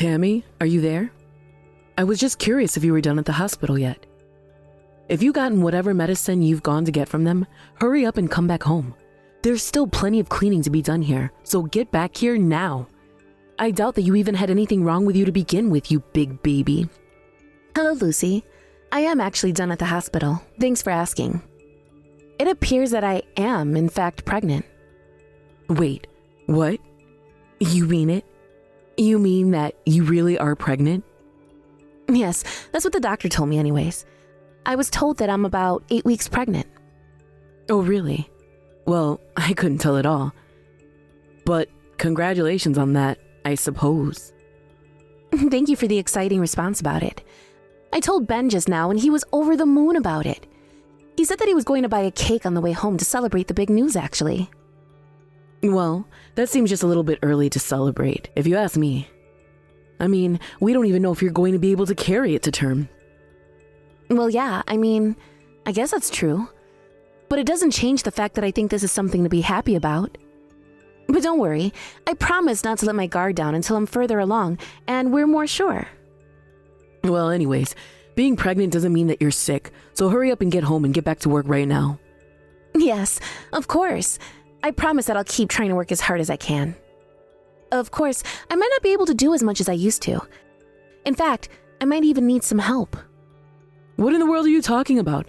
Tammy, are you there? I was just curious if you were done at the hospital yet. If you've gotten whatever medicine you've gone to get from them, hurry up and come back home. There's still plenty of cleaning to be done here, so get back here now. I doubt that you even had anything wrong with you to begin with, you big baby. Hello, Lucy. I am actually done at the hospital. Thanks for asking. It appears that I am, in fact, pregnant. Wait, what? You mean it? You mean that you really are pregnant? Yes, that's what the doctor told me anyways. I was told that I'm about 8 weeks pregnant. Oh, really? Well, I couldn't tell at all. But congratulations on that, I suppose. Thank you for the exciting response about it. I told Ben just now and he was over the moon about it. He said that he was going to buy a cake on the way home to celebrate the big news, actually. Well, that seems just a little bit early to celebrate, if you ask me. I mean, we don't even know if you're going to be able to carry it to term. Well, yeah, I guess that's true. But it doesn't change the fact that I think this is something to be happy about. But don't worry, I promise not to let my guard down until I'm further along and we're more sure. Well, anyways, being pregnant doesn't mean that you're sick, so hurry up and get home and get back to work right now. Yes, of course. I promise that I'll keep trying to work as hard as I can. Of course, I might not be able to do as much as I used to. In fact, I might even need some help. What in the world are you talking about?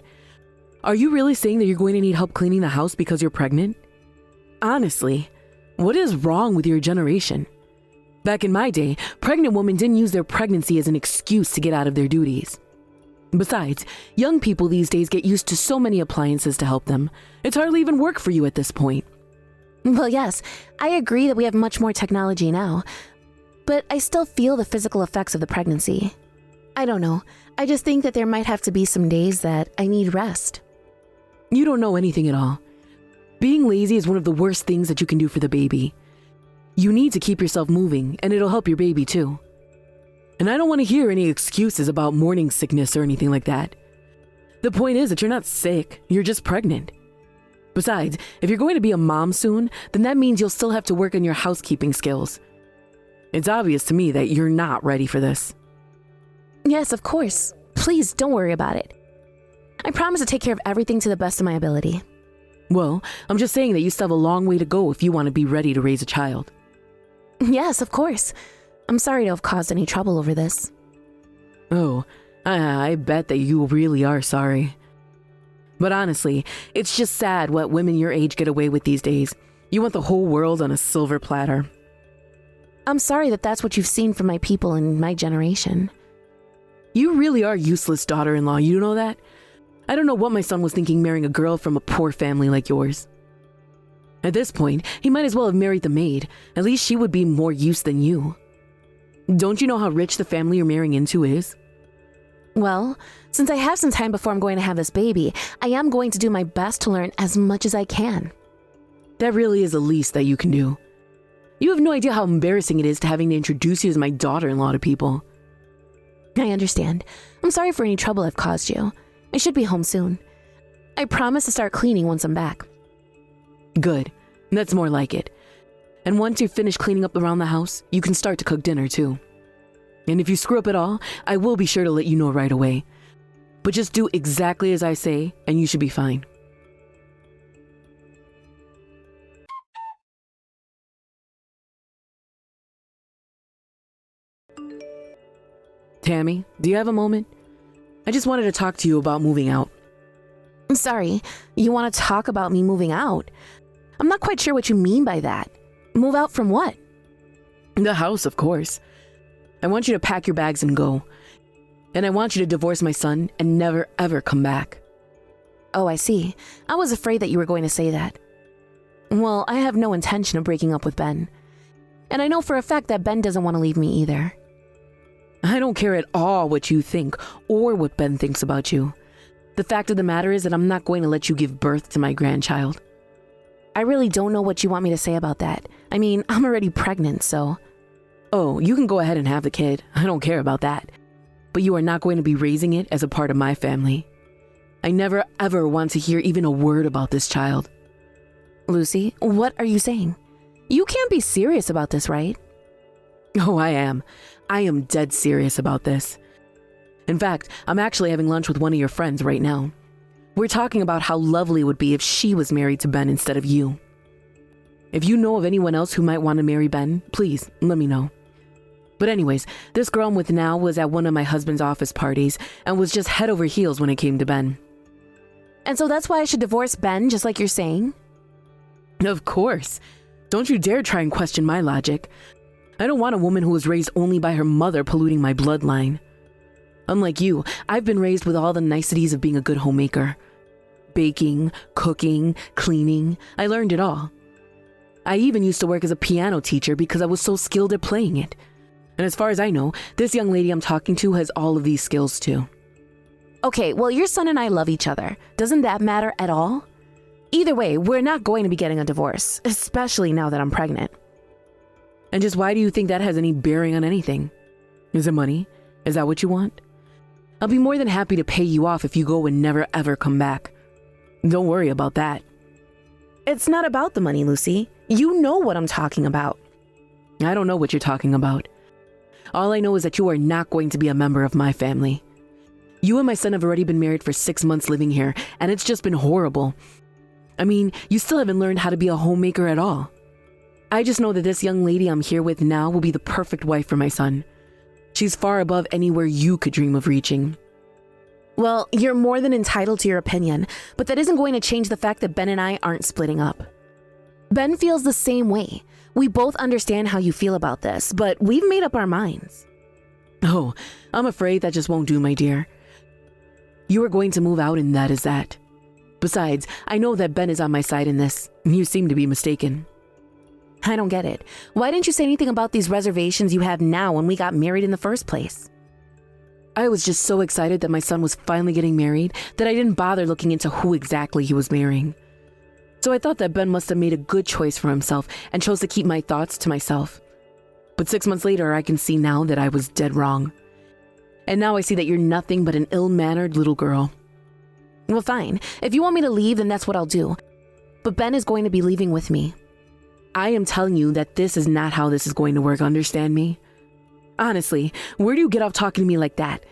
Are you really saying that you're going to need help cleaning the house because you're pregnant? Honestly, what is wrong with your generation? Back in my day, pregnant women didn't use their pregnancy as an excuse to get out of their duties. Besides, young people these days get used to so many appliances to help them. It's hardly even work for you at this point. Well, yes, I agree that we have much more technology now, but I still feel the physical effects of the pregnancy. I don't know, I just think that there might have to be some days that I need rest. You don't know anything at all. Being lazy is one of the worst things that you can do for the baby. You need to keep yourself moving, and it'll help your baby too. And I don't want to hear any excuses about morning sickness or anything like that. The point is that you're not sick, you're just pregnant. Besides, if you're going to be a mom soon, then that means you'll still have to work on your housekeeping skills. It's obvious to me that you're not ready for this. Yes, of course. Please don't worry about it. I promise to take care of everything to the best of my ability. Well, I'm just saying that you still have a long way to go if you want to be ready to raise a child. Yes, of course. I'm sorry to have caused any trouble over this. Oh, I bet that you really are sorry. But honestly, it's just sad what women your age get away with these days. You want the whole world on a silver platter. I'm sorry that that's what you've seen from my people in my generation. You really are useless daughter-in-law, you know that? I don't know what my son was thinking marrying a girl from a poor family like yours. At this point, he might as well have married the maid. At least she would be more use than you. Don't you know how rich the family you're marrying into is? Well, since I have some time before I'm going to have this baby, I am going to do my best to learn as much as I can. That really is the least that you can do. You have no idea how embarrassing it is to having to introduce you as my daughter-in-law to people. I understand. I'm sorry for any trouble I've caused you. I should be home soon. I promise to start cleaning once I'm back. Good. That's more like it. And once you finish cleaning up around the house, you can start to cook dinner too. And if you screw up at all, I will be sure to let you know right away. But just do exactly as I say, and you should be fine. Tammy, do you have a moment? I just wanted to talk to you about moving out. Sorry, you want to talk about me moving out? I'm not quite sure what you mean by that. Move out from what? The house, of course. I want you to pack your bags and go. And I want you to divorce my son and never ever come back. Oh, I see. I was afraid that you were going to say that. Well, I have no intention of breaking up with Ben. And I know for a fact that Ben doesn't want to leave me either. I don't care at all what you think or what Ben thinks about you. The fact of the matter is that I'm not going to let you give birth to my grandchild. I really don't know what you want me to say about that. I mean, I'm already pregnant, so... Oh, you can go ahead and have the kid. I don't care about that. But you are not going to be raising it as a part of my family. I never ever want to hear even a word about this child. Lucy, what are you saying? You can't be serious about this, right? Oh, I am. I am dead serious about this. In fact, I'm actually having lunch with one of your friends right now. We're talking about how lovely it would be if she was married to Ben instead of you. If you know of anyone else who might want to marry Ben, please let me know. But anyways, this girl I'm with now was at one of my husband's office parties and was just head over heels when it came to Ben. And so that's why I should divorce Ben, just like you're saying? Of course. Don't you dare try and question my logic. I don't want a woman who was raised only by her mother polluting my bloodline. Unlike you, I've been raised with all the niceties of being a good homemaker. Baking, cooking, cleaning, I learned it all. I even used to work as a piano teacher because I was so skilled at playing it. And as far as I know, this young lady I'm talking to has all of these skills too. Okay, well, your son and I love each other. Doesn't that matter at all? Either way, we're not going to be getting a divorce, especially now that I'm pregnant. And just why do you think that has any bearing on anything? Is it money? Is that what you want? I'll be more than happy to pay you off if you go and never ever come back. Don't worry about that. It's not about the money, Lucy. You know what I'm talking about. I don't know what you're talking about. All I know is that you are not going to be a member of my family. You and my son have already been married for 6 months living here, and it's just been horrible. I mean, you still haven't learned how to be a homemaker at all. I just know that this young lady I'm here with now will be the perfect wife for my son. She's far above anywhere you could dream of reaching. Well, you're more than entitled to your opinion, but that isn't going to change the fact that Ben and I aren't splitting up. Ben feels the same way. We both understand how you feel about this, but we've made up our minds. Oh, I'm afraid that just won't do, my dear. You are going to move out and that is that. Besides, I know that Ben is on my side in this. You seem to be mistaken. I don't get it. Why didn't you say anything about these reservations you have now when we got married in the first place? I was just so excited that my son was finally getting married that I didn't bother looking into who exactly he was marrying. So I thought that Ben must have made a good choice for himself and chose to keep my thoughts to myself. But 6 months later, I can see now that I was dead wrong. And now I see that you're nothing but an ill-mannered little girl. Well, fine. If you want me to leave, then that's what I'll do. But Ben is going to be leaving with me. I am telling you that this is not how this is going to work, understand me? Honestly, where do you get off talking to me like that?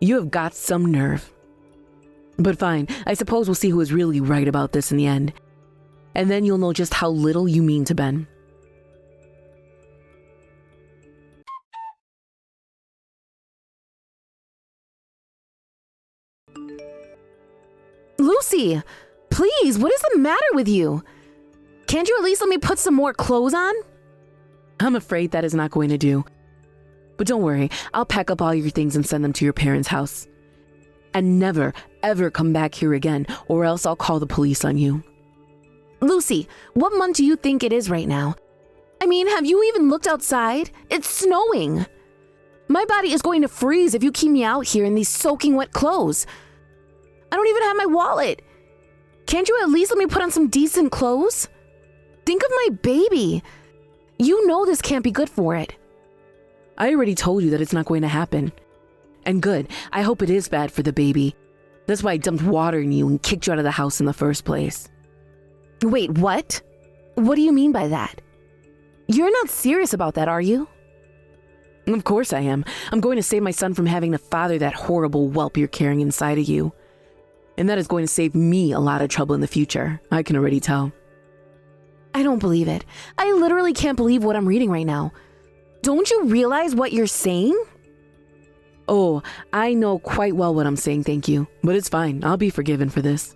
You have got some nerve. But fine, I suppose we'll see who is really right about this in the end. And then you'll know just how little you mean to Ben. Lucy, please, what is the matter with you? Can't you at least let me put some more clothes on? I'm afraid that is not going to do. But don't worry, I'll pack up all your things and send them to your parents' house. And never, ever come back here again, or else I'll call the police on you. Lucy, what month do you think it is right now? I mean, have you even looked outside? It's snowing. My body is going to freeze if you keep me out here in these soaking wet clothes. I don't even have my wallet. Can't you at least let me put on some decent clothes? Think of my baby. You know this can't be good for it. I already told you that it's not going to happen. And good, I hope it is bad for the baby. That's why I dumped water in you and kicked you out of the house in the first place. Wait, what? What do you mean by that? You're not serious about that, are you? Of course I am. I'm going to save my son from having to father that horrible whelp you're carrying inside of you. And that is going to save me a lot of trouble in the future. I can already tell. I don't believe it. I literally can't believe what I'm reading right now. Don't you realize what you're saying? Oh, I know quite well what I'm saying, thank you. But it's fine. I'll be forgiven for this.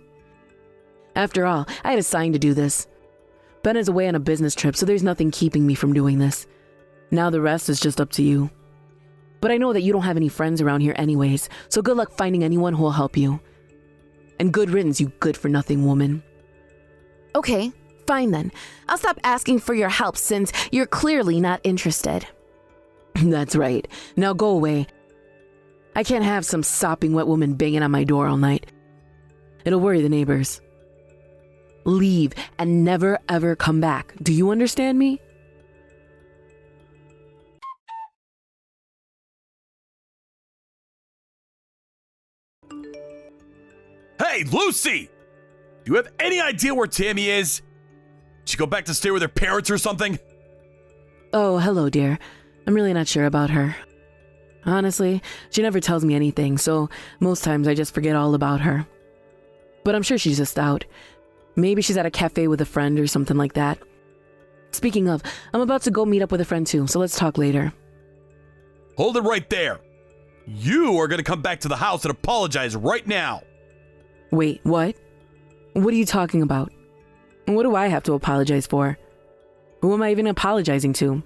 After all, I had a sign to do this. Ben is away on a business trip, so there's nothing keeping me from doing this. Now the rest is just up to you. But I know that you don't have any friends around here anyways, so good luck finding anyone who will help you. And good riddance, you good-for-nothing woman. Okay, fine then. I'll stop asking for your help since you're clearly not interested. That's right. Now go away. I can't have some sopping wet woman banging on my door all night. It'll worry the neighbors. Leave and never ever come back. Do you understand me? Hey, Lucy! Do you have any idea where Tammy is? Did she go back to stay with her parents or something? Oh, hello, dear. I'm really not sure about her. Honestly, she never tells me anything, so most times I just forget all about her. But I'm sure she's just out. Maybe she's at a cafe with a friend or something like that. Speaking of, I'm about to go meet up with a friend too, so let's talk later. Hold it right there. You are going to come back to the house and apologize right now. Wait, what? What are you talking about? What do I have to apologize for? Who am I even apologizing to?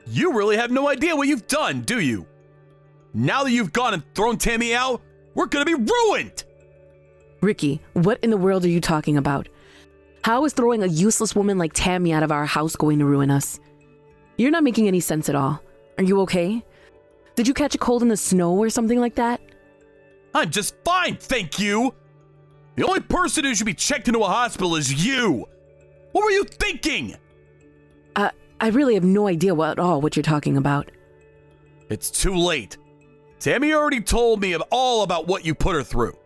You really have no idea what you've done, do you? Now that you've gone and thrown Tammy out, we're going to be ruined. Ricky, what in the world are you talking about? How is throwing a useless woman like Tammy out of our house going to ruin us? You're not making any sense at all. Are you okay? Did you catch a cold in the snow or something like that? I'm just fine, thank you. The only person who should be checked into a hospital is you. What were you thinking? I really have no idea at all what you're talking about. It's too late. Tammy already told me all about what you put her through.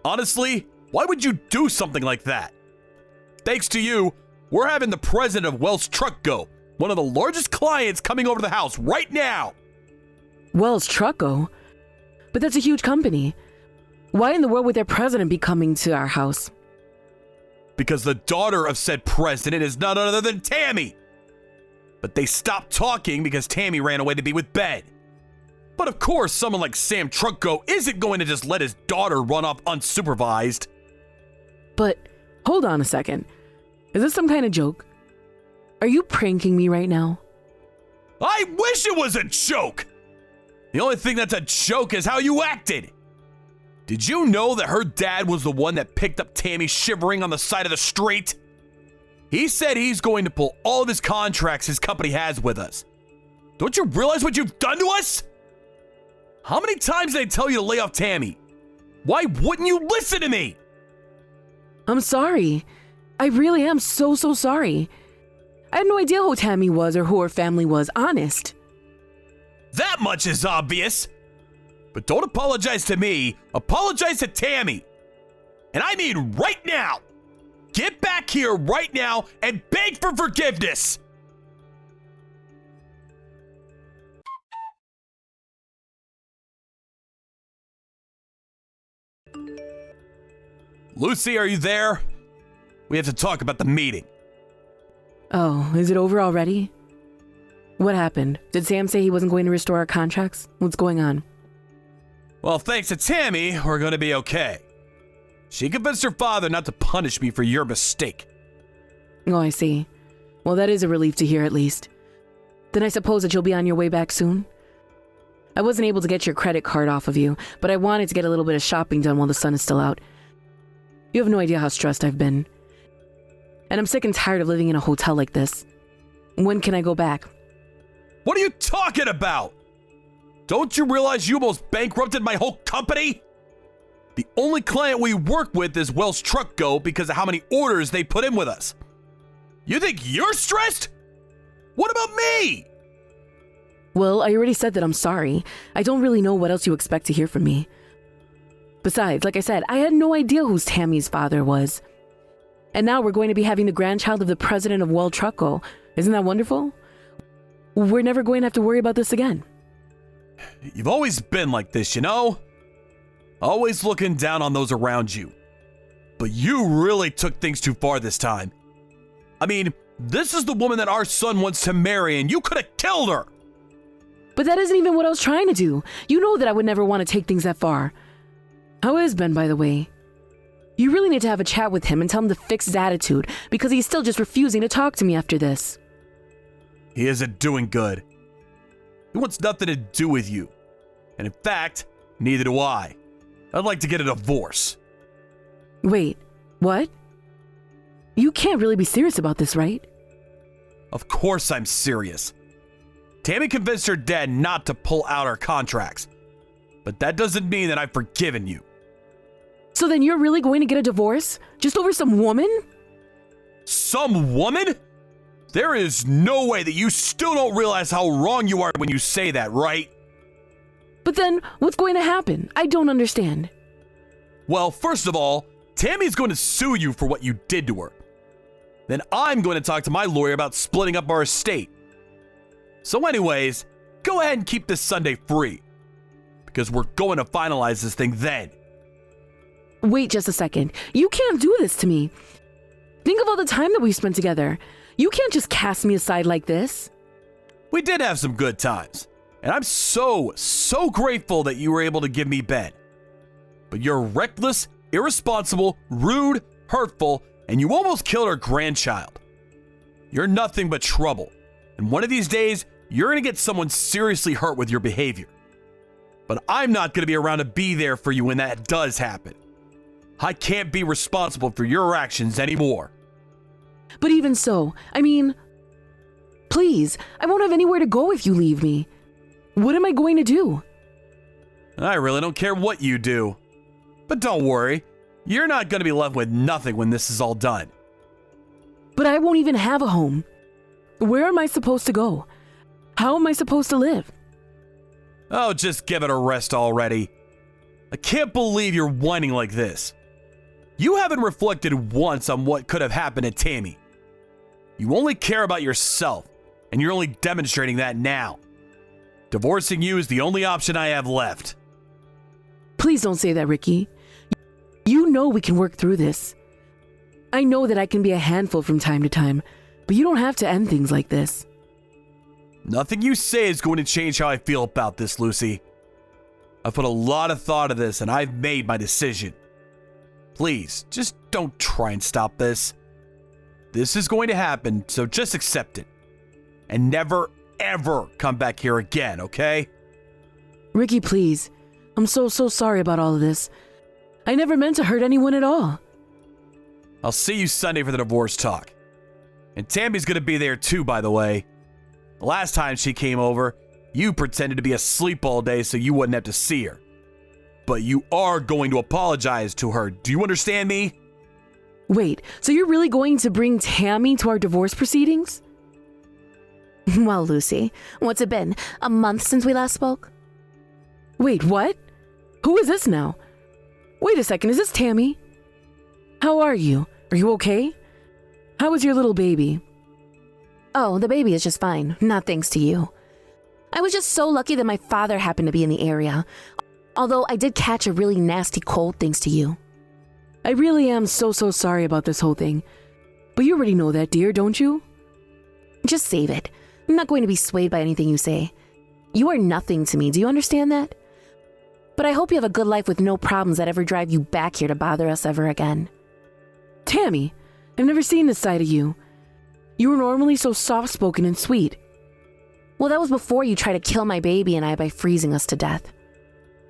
Honestly, why would you do something like that? Thanks to you, we're having the president of Wells Truck Go, one of the largest clients, coming over to the house right now. Wells Trucko? But that's a huge company. Why in the world would their president be coming to our house? Because the daughter of said president is none other than Tammy. But they stopped talking because Tammy ran away to be with Ben. But of course, someone like Sam Trucko isn't going to just let his daughter run off unsupervised. But hold on a second. Is this some kind of joke? Are you pranking me right now? I wish it was a joke. The only thing that's a joke is how you acted. Did you know that her dad was the one that picked up Tammy shivering on the side of the street? He said he's going to pull all of his contracts his company has with us. Don't you realize what you've done to us? How many times did I tell you to lay off Tammy? Why wouldn't you listen to me? I'm sorry. I really am so sorry. I had no idea who Tammy was or who her family was, honest. That much is obvious. But don't apologize to me, apologize to Tammy. And I mean right now. Get back here right now and beg for forgiveness. Lucy, are you there? We have to talk about the meeting. Oh, is it over already? What happened? Did Sam say he wasn't going to restore our contracts? What's going on? Well, thanks to Tammy, we're going to be okay. She convinced her father not to punish me for your mistake. Oh, I see. Well, that is a relief to hear at least. Then I suppose that you'll be on your way back soon? I wasn't able to get your credit card off of you, but I wanted to get a little bit of shopping done while the sun is still out. You have no idea how stressed I've been. And I'm sick and tired of living in a hotel like this. When can I go back? What are you talking about? Don't you realize you almost bankrupted my whole company? The only client we work with is Wells Truck Go because of how many orders they put in with us. You think you're stressed? What about me? Well, I already said that I'm sorry. I don't really know what else you expect to hear from me. Besides, like I said, I had no idea who Tammy's father was. And now we're going to be having the grandchild of the president of Wells Truck Go. Isn't that wonderful? We're never going to have to worry about this again. You've always been like this, you know? Always looking down on those around you. But you really took things too far this time. I mean, this is the woman that our son wants to marry, and you could have killed her. But that isn't even what I was trying to do. You know that I would never want to take things that far. How is Ben, by the way? You really need to have a chat with him and tell him to fix his attitude, because he's still just refusing to talk to me after this. He isn't doing good. He wants nothing to do with you. And in fact, neither do I. I'd like to get a divorce. Wait, what? You can't really be serious about this, right? Of course I'm serious. Tammy convinced her dad not to pull out our contracts. But that doesn't mean that I've forgiven you. So then you're really going to get a divorce? Just over some woman? Some woman? There is no way that you still don't realize how wrong you are when you say that, right? But then, what's going to happen? I don't understand. Well, first of all, Tammy's going to sue you for what you did to her. Then I'm going to talk to my lawyer about splitting up our estate. So anyways, go ahead and keep this Sunday free, because we're going to finalize this thing then. Wait just a second. You can't do this to me. Think of all the time that we spent together. You can't just cast me aside like this. We did have some good times, and I'm so grateful that you were able to give me Ben. But you're reckless, irresponsible, rude, hurtful, and you almost killed our grandchild. You're nothing but trouble, and one of these days, you're going to get someone seriously hurt with your behavior. But I'm not going to be around to be there for you when that does happen. I can't be responsible for your actions anymore. But even so, I mean, please, I won't have anywhere to go if you leave me. What am I going to do? I really don't care what you do. But don't worry, you're not going to be left with nothing when this is all done. But I won't even have a home. Where am I supposed to go? How am I supposed to live? Oh, just give it a rest already. I can't believe you're whining like this. You haven't reflected once on what could have happened to Tammy. You only care about yourself, and you're only demonstrating that now. Divorcing you is the only option I have left. Please don't say that, Ricky. You know we can work through this. I know that I can be a handful from time to time, but you don't have to end things like this. Nothing you say is going to change how I feel about this, Lucy. I've put a lot of thought into this, and I've made my decision. Please, just don't try and stop this. This is going to happen, so just accept it. And never, ever come back here again, okay? Ricky, please. I'm so sorry about all of this. I never meant to hurt anyone at all. I'll see you Sunday for the divorce talk. And Tammy's gonna be there too, by the way. The last time she came over, you pretended to be asleep all day so you wouldn't have to see her. But you are going to apologize to her. Do you understand me? Wait, so you're really going to bring Tammy to our divorce proceedings? Well, Lucy, what's it been? A month since we last spoke? Wait, what? Who is this now? Wait a second, is this Tammy? How are you? Are you okay? How is your little baby? Oh, the baby is just fine, not thanks to you. I was just so lucky that my father happened to be in the area. Although I did catch a really nasty cold thanks to you. I really am so sorry about this whole thing. But you already know that, dear, don't you? Just save it. I'm not going to be swayed by anything you say. You are nothing to me, do you understand that? But I hope you have a good life with no problems that ever drive you back here to bother us ever again. Tammy, I've never seen this side of you. You were normally so soft-spoken and sweet. Well, that was before you tried to kill my baby and I by freezing us to death.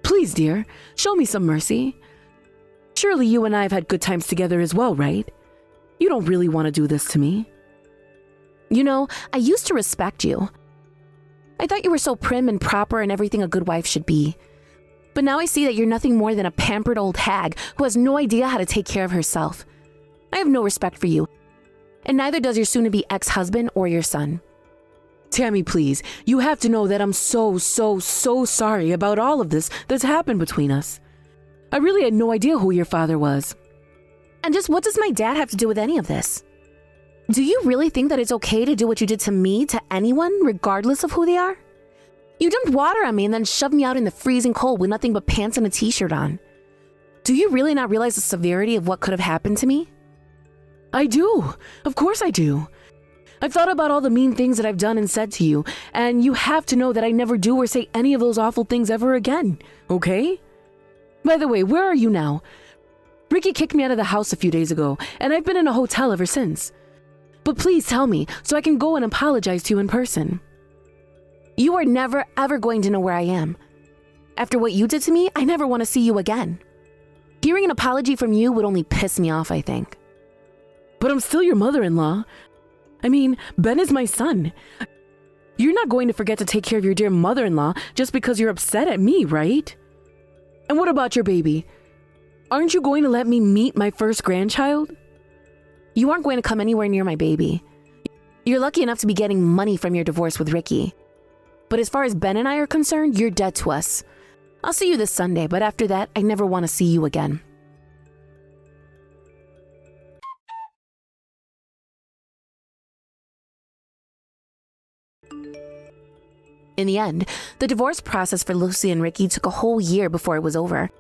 Please, dear, show me some mercy. Surely you and I have had good times together as well, right? You don't really want to do this to me. You know, I used to respect you. I thought you were so prim and proper and everything a good wife should be. But now I see that you're nothing more than a pampered old hag who has no idea how to take care of herself. I have no respect for you, and neither does your soon-to-be ex-husband or your son. Tammy, please, you have to know that I'm so sorry about all of this that's happened between us. I really had no idea who your father was. And just what does my dad have to do with any of this? Do you really think that it's okay to do what you did to me to anyone, regardless of who they are? You dumped water on me and then shoved me out in the freezing cold with nothing but pants and a t-shirt on. Do you really not realize the severity of what could have happened to me? I do. Of course I do. I've thought about all the mean things that I've done and said to you, and you have to know that I never do or say any of those awful things ever again, okay? By the way, where are you now? Ricky kicked me out of the house a few days ago, and I've been in a hotel ever since. But please tell me, so I can go and apologize to you in person. You are never, ever going to know where I am. After what you did to me, I never want to see you again. Hearing an apology from you would only piss me off, I think. But I'm still your mother-in-law. I mean, Ben is my son. You're not going to forget to take care of your dear mother-in-law just because you're upset at me, right? And what about your baby? Aren't you going to let me meet my first grandchild? You aren't going to come anywhere near my baby. You're lucky enough to be getting money from your divorce with Ricky. But as far as Ben and I are concerned, you're dead to us. I'll see you this Sunday, but after that, I never want to see you again. In the end, the divorce process for Lucy and Ricky took a whole year before it was over,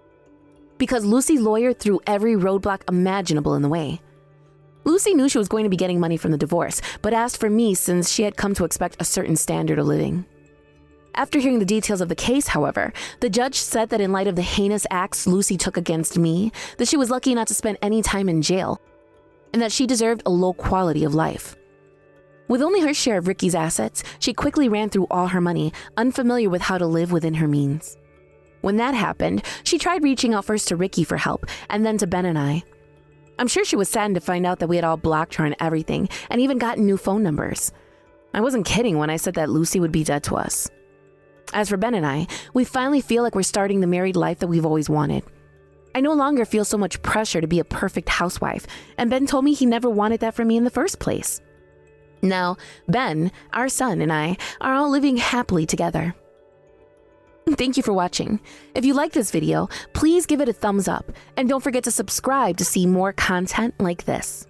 because Lucy's lawyer threw every roadblock imaginable in the way. Lucy knew she was going to be getting money from the divorce, but asked for me since she had come to expect a certain standard of living. After hearing the details of the case, however, the judge said that in light of the heinous acts Lucy took against me, that she was lucky not to spend any time in jail, and that she deserved a low quality of life. With only her share of Ricky's assets, she quickly ran through all her money, unfamiliar with how to live within her means. When that happened, she tried reaching out first to Ricky for help, and then to Ben and I. I'm sure she was saddened to find out that we had all blocked her on everything, and even gotten new phone numbers. I wasn't kidding when I said that Lucy would be dead to us. As for Ben and I, we finally feel like we're starting the married life that we've always wanted. I no longer feel so much pressure to be a perfect housewife, and Ben told me he never wanted that from me in the first place. Now, Ben, our son, and I are all living happily together. Thank you for watching. If you like this video, please give it a thumbs up, and don't forget to subscribe to see more content like this.